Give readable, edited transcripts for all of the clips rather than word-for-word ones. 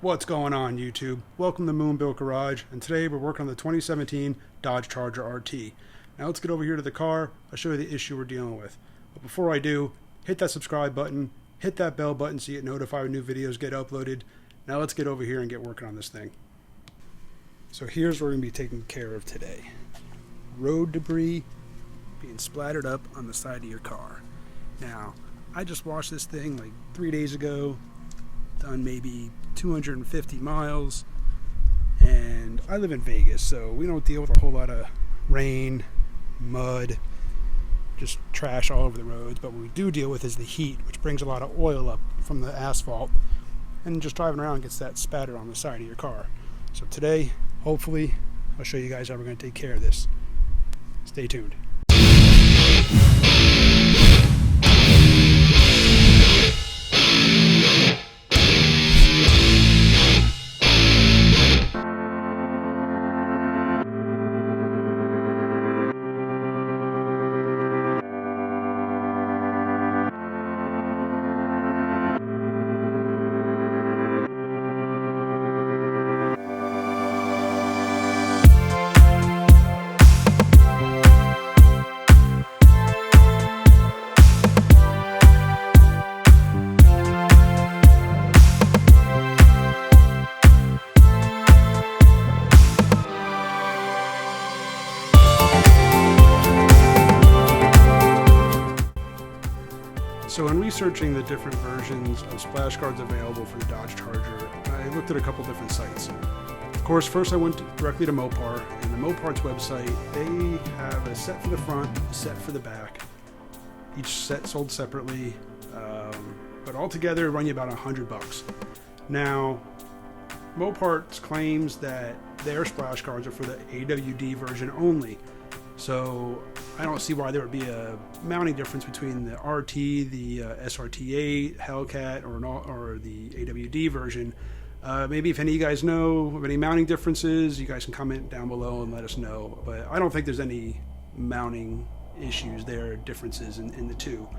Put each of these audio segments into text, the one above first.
What's going on, YouTube? Welcome to Moonbuilt Garage, and today we're working on the 2017 Dodge Charger RT. Now let's get over here to the car. I'll show you the issue we're dealing with. But before I do, hit that subscribe button, hit that bell button so you get notified when new videos get uploaded. Now let's get over here and get working on this thing. So here's what we're going to be taking care of today. Road debris being splattered up on the side of your car. Now, I just washed this thing like 3 days ago, done maybe 250 miles, and I live in Vegas, so we don't deal with a whole lot of rain, mud, just trash all over the roads. But what we do deal with is the heat, which brings a lot of oil up from the asphalt, and just driving around gets that spatter on the side of your car. So today, hopefully, I'll show you guys how we're going to take care of this. Stay tuned. So in researching the different versions of splash guards available for the Dodge Charger, I looked at a couple different sites. Of course, first I went directly to Mopar, and the Mopar's website, they have a set for the front, a set for the back. Each set sold separately, but altogether run you about $100. Now, Mopar claims that their splash guards are for the AWD version only. So I don't see why there would be a mounting difference between the RT, the SRT8, Hellcat, or the AWD version. Maybe if any of you guys know of any mounting differences, you guys can comment down below and let us know. But I don't think there's any mounting issues there, differences in the two.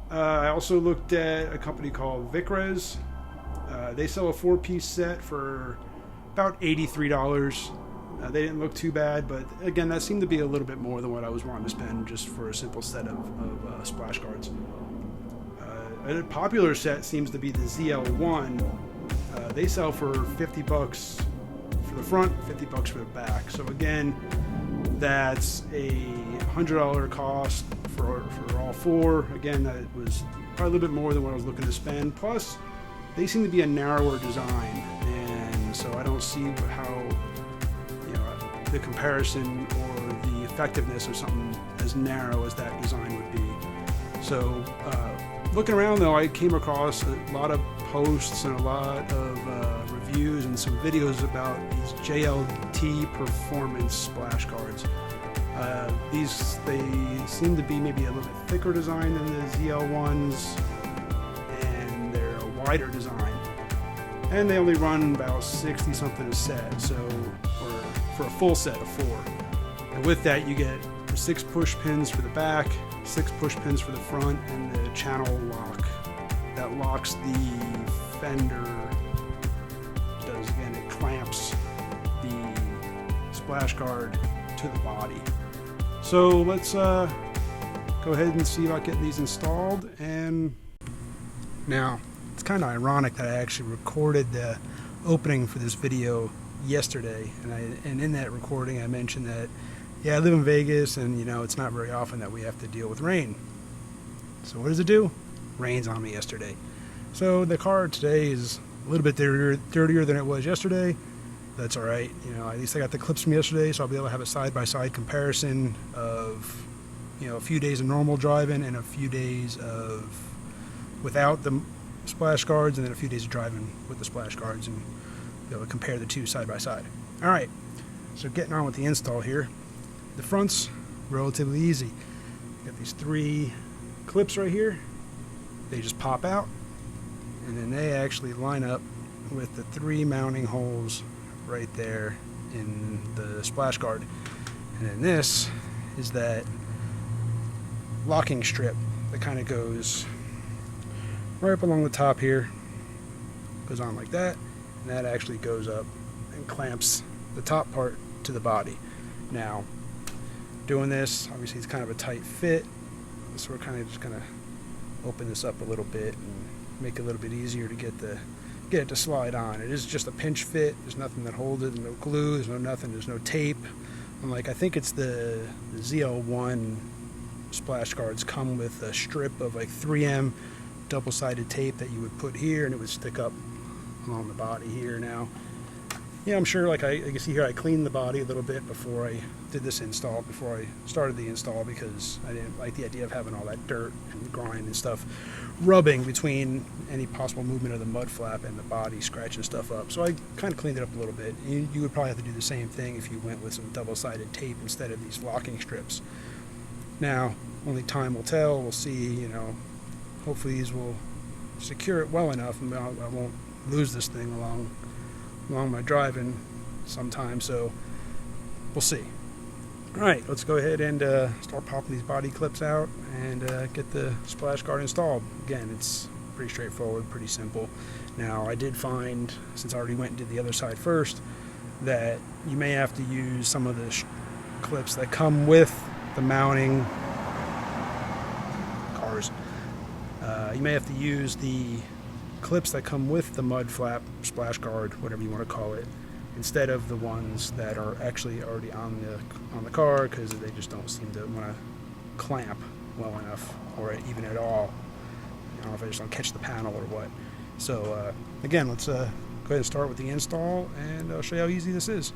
I also looked at a company called Vicres. They sell a 4-piece set for about $83. They didn't look too bad, but again, that seemed to be a little bit more than what I was wanting to spend just for a simple set of splash guards. A popular set seems to be the ZL1. They sell for $50 for the front, $50 for the back. So again, that's a $100 cost for all four. Again, that was probably a little bit more than what I was looking to spend. Plus, they seem to be a narrower design, and so I don't see how the comparison or the effectiveness of something as narrow as that design would be. So looking around though, I came across a lot of posts and a lot of reviews and some videos about these JLT performance splash guards. They seem to be maybe a little bit thicker design than the ZL ones, and they're a wider design, and they only run about 60 something a set, so for a full set of 4. And with that, you get 6 push pins for the back, 6 push pins for the front, and the channel lock that locks the fender. It clamps the splash guard to the body. So let's go ahead and see about getting these installed. And now it's kind of ironic that I actually recorded the opening for this video yesterday, and in that recording I mentioned that I live in Vegas, and it's not very often that we have to deal with rain. So what does it do? Rains on me yesterday. So the car today is a little bit dirtier than it was yesterday. That's all right. At least I got the clips from yesterday, so I'll be able to have a side-by-side comparison of a few days of normal driving and a few days of without the splash guards, and then a few days of driving with the splash guards, and be able to compare the two side by side. All right, so getting on with the install here. The front's relatively easy. Got these 3 clips right here. They just pop out, and then they actually line up with the 3 mounting holes right there in the splash guard. And then this is that locking strip that kind of goes right up along the top here, goes on like that, and that actually goes up and clamps the top part to the body. Now, doing this, obviously it's kind of a tight fit, so we're kind of just gonna open this up a little bit and make it a little bit easier to get it to slide on. It is just a pinch fit. There's nothing that holds it. There's no glue. There's no nothing. There's no tape. I think it's the ZL1 splash guards come with a strip of like 3M double-sided tape that you would put here, and it would stick up along the body here. Now, yeah, I'm sure, like I can see here, I cleaned the body a little bit before I did this install, before I started the install, because I didn't like the idea of having all that dirt and grime and stuff rubbing between any possible movement of the mud flap and the body, scratching stuff up. So I kind of cleaned it up a little bit. You would probably have to do the same thing if you went with some double-sided tape instead of these locking strips. Now, only time will tell. We'll see, hopefully these will secure it well enough, and I won't lose this thing along my driving sometime, so we'll see. All right, let's go ahead and start popping these body clips out and get the splash guard installed. Again, it's pretty straightforward, pretty simple. Now, I did find, since I already went and did the other side first, that you may have to use some of the clips that come with the mounting cars. You may have to use the clips that come with the mud flap, splash guard, whatever you want to call it, instead of the ones that are actually already on the car, because they just don't seem to want to clamp well enough, or even at all. I don't know if I just don't catch the panel or what. So again, let's go ahead and start with the install, and I'll show you how easy this is.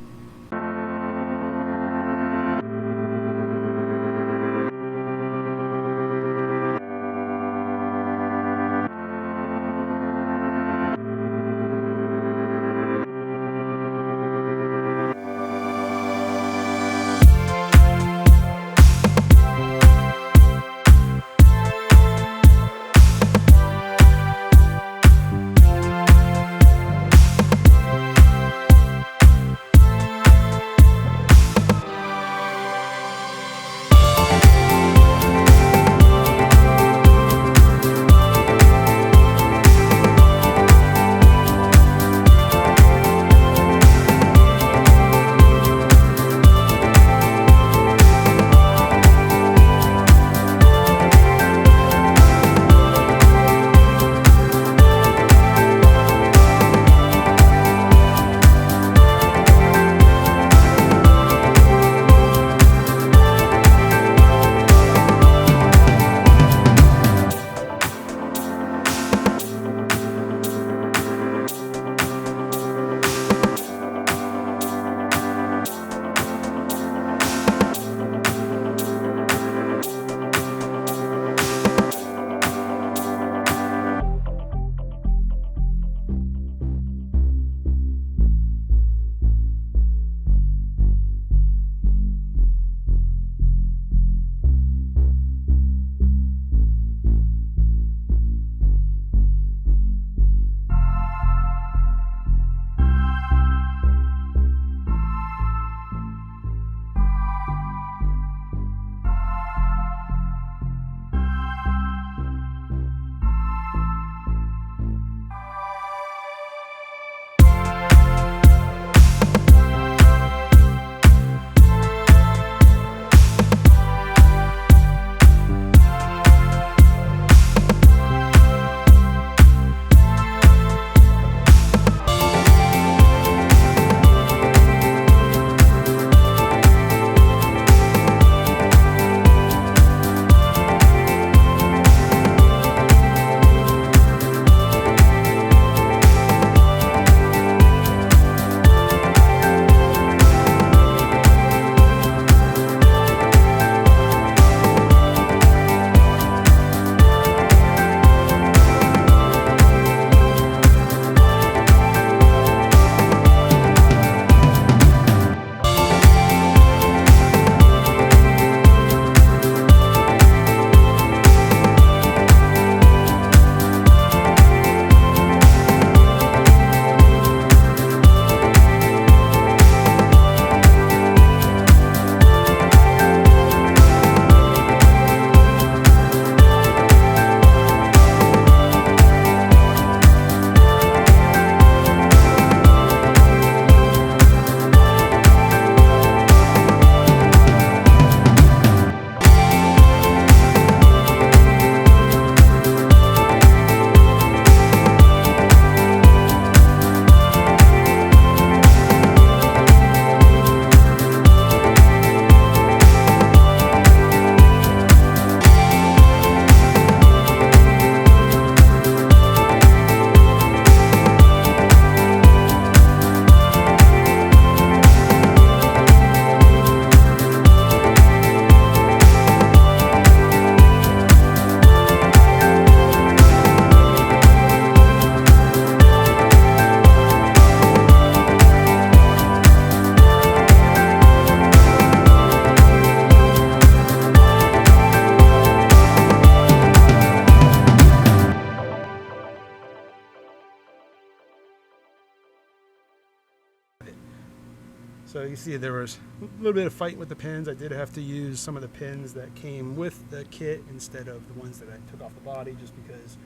So you see there was a little bit of fight with the pins. I did have to use some of the pins that came with the kit instead of the ones that I took off the body, just because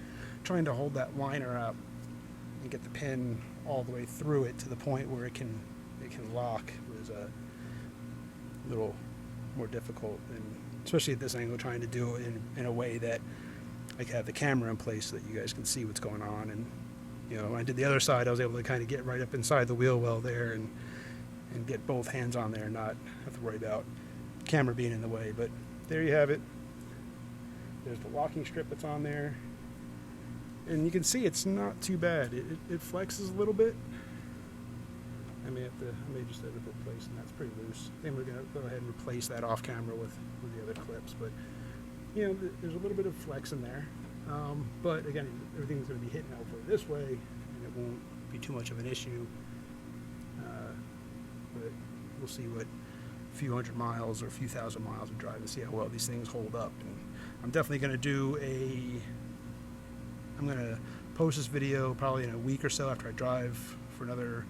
trying to hold that liner up and get the pin all the way through it to the point where it can lock was a little more difficult, and especially at this angle, trying to do it in a way that I can have the camera in place so that you guys can see what's going on. And when I did the other side, I was able to kind of get right up inside the wheel well there and get both hands on there and not have to worry about the camera being in the way. But there you have it. There's the locking strip that's on there, and you can see it's not too bad. It flexes a little bit. I may just have to replace, and that's pretty loose. Then we're going to go ahead and replace that off camera with the other clips. But there's a little bit of flex in there. But again, everything's going to be hitting out for this way, and it won't be too much of an issue. But we'll see what a few hundred miles or a few thousand miles of drive and see how well these things hold up. And I'm definitely going to I'm going to post this video probably in a week or so after I drive for another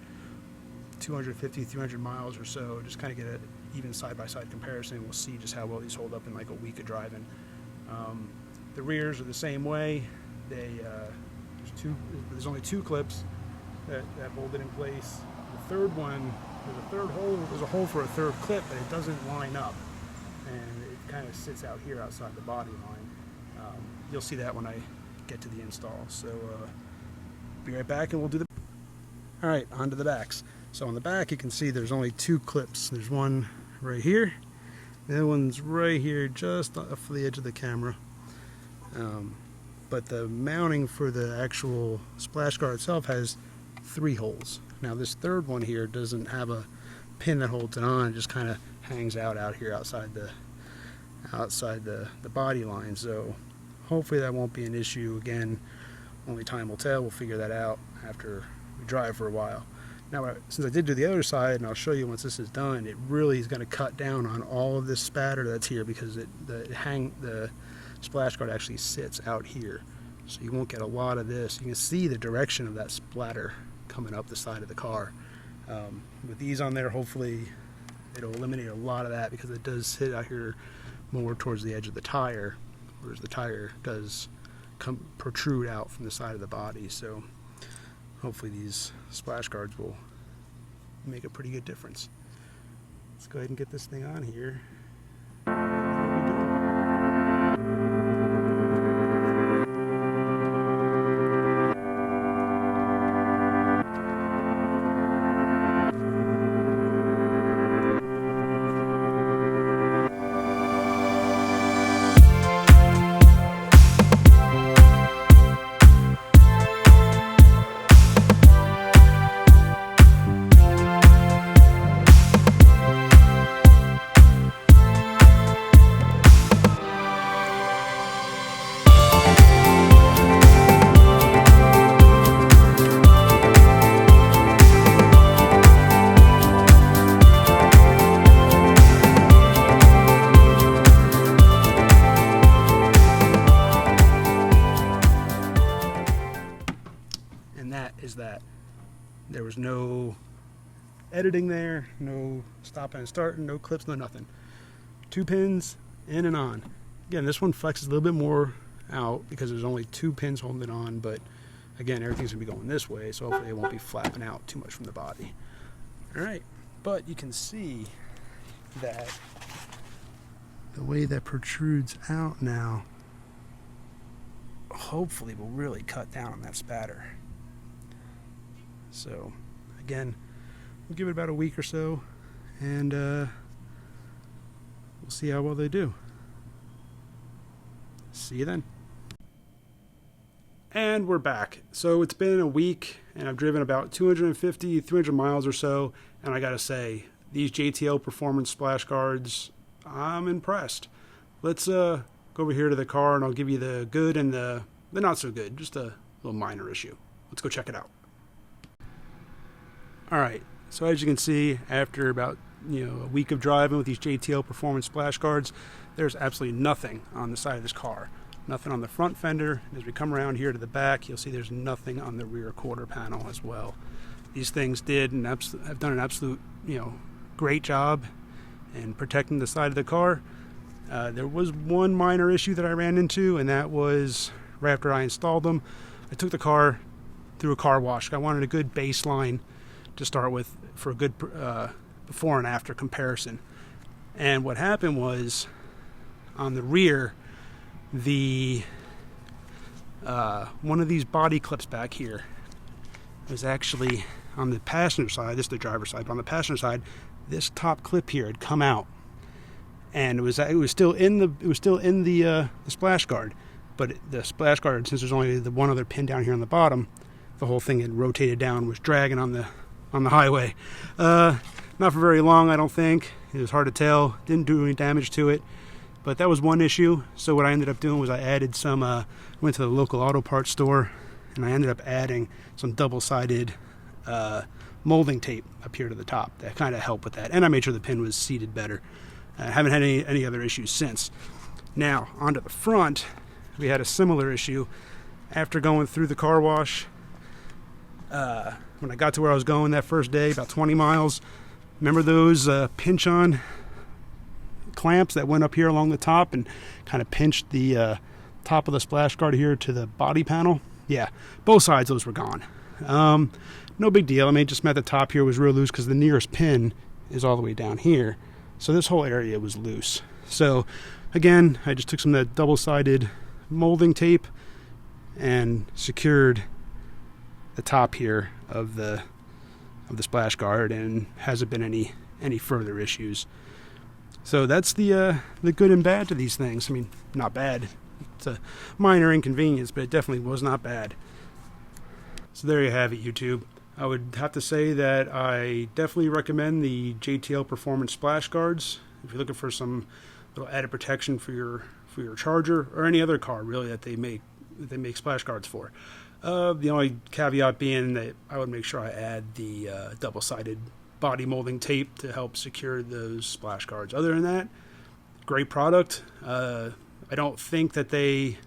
250, 300 miles or so, just kind of get an even side-by-side comparison. We'll see just how well these hold up in like a week of driving. The rears are the same way. There's only two clips that hold it in place. The third one, there's a hole for a third clip, but it doesn't line up, and it kind of sits out here outside the body line. You'll see that when I get to the install. So be right back, and we'll do the. All right, on to the backs. So on the back, you can see there's only two clips. There's one right here. The other one's right here, just off the edge of the camera. But the mounting for the actual splash guard itself has 3 holes. Now this third one here doesn't have a pin that holds it on. It just kind of hangs out here outside the body line. So hopefully that won't be an issue. Again, only time will tell. We'll figure that out after we drive for a while. Now, since I did do the other side, and I'll show you once this is done, it really is going to cut down on all of this spatter that's here, because the splash guard actually sits out here. So you won't get a lot of this. You can see the direction of that splatter coming up the side of the car. With these on there, hopefully it'll eliminate a lot of that, because it does sit out here more towards the edge of the tire, whereas the tire does protrude out from the side of the body. So hopefully these splash guards will make a pretty good difference. Let's go ahead and get this thing on here. That there was no editing there, no stopping and starting, no clips, no nothing. 2 pins in and on. Again, this one flexes a little bit more out because there's only 2 pins holding it on, but again, everything's gonna be going this way, so hopefully it won't be flapping out too much from the body. All right, but you can see that the way that protrudes out now hopefully will really cut down on that spatter. So again, we'll give it about a week or so, and we'll see how well they do. See you then. And we're back. So it's been a week, and I've driven about 250, 300 miles or so, and I gotta say, these JTL Performance splash guards, I'm impressed. Let's go over here to the car, and I'll give you the good and the not so good, just a little minor issue. Let's go check it out. Alright, so as you can see, after about a week of driving with these JTL Performance splash guards, there's absolutely nothing on the side of this car. Nothing on the front fender. As we come around here to the back, you'll see there's nothing on the rear quarter panel as well. These things have done an absolute, great job in protecting the side of the car. There was one minor issue that I ran into, and that was right after I installed them. I took the car through a car wash. I wanted a good baseline to start with for a good before and after comparison. And what happened was, on the rear, the one of these body clips back here was actually on the passenger side. This is the driver's side, but on the passenger side, this top clip here had come out, and it was still in the splash guard. But the splash guard, since there's only the one other pin down here on the bottom, the whole thing had rotated down, was dragging on the highway. Not for very long, I don't think. It was hard to tell. Didn't do any damage to it, but that was one issue. So what I ended up doing was I added some. Went to the local auto parts store, and I ended up adding some double-sided molding tape up here to the top. That kind of helped with that, and I made sure the pin was seated better. I haven't had any other issues since. Now onto the front, we had a similar issue after going through the car wash. When I got to where I was going that first day, about 20 miles. Remember those pinch-on clamps that went up here along the top and kind of pinched the top of the splash guard here to the body panel? Yeah, both sides those were gone. No big deal. I mean, it just meant the top here was real loose because the nearest pin is all the way down here. So this whole area was loose. So again, I just took some of that double-sided molding tape and secured the top here of the splash guard, and hasn't been any further issues. So that's the good and bad to these things. I mean, not bad. It's a minor inconvenience, but it definitely was not bad. So there you have it, YouTube. I would have to say that I definitely recommend the JTL Performance splash guards if you're looking for some little added protection for your Charger or any other car really that they make splash guards for. The only caveat being that I would make sure I add the double-sided body molding tape to help secure those splash guards. Other than that, great product. I don't think that they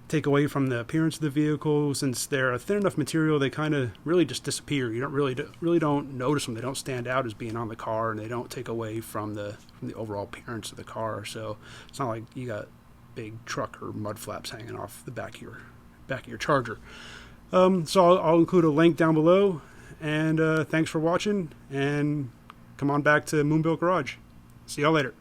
take away from the appearance of the vehicle. Since they're a thin enough material, they kind of really just disappear. You don't really don't notice them. They don't stand out as being on the car, and they don't take away from the overall appearance of the car. So it's not like you got big truck or mud flaps hanging off the back of your Charger. So I'll include a link down below, and thanks for watching, and come on back to Moonbuilt Garage. See y'all later.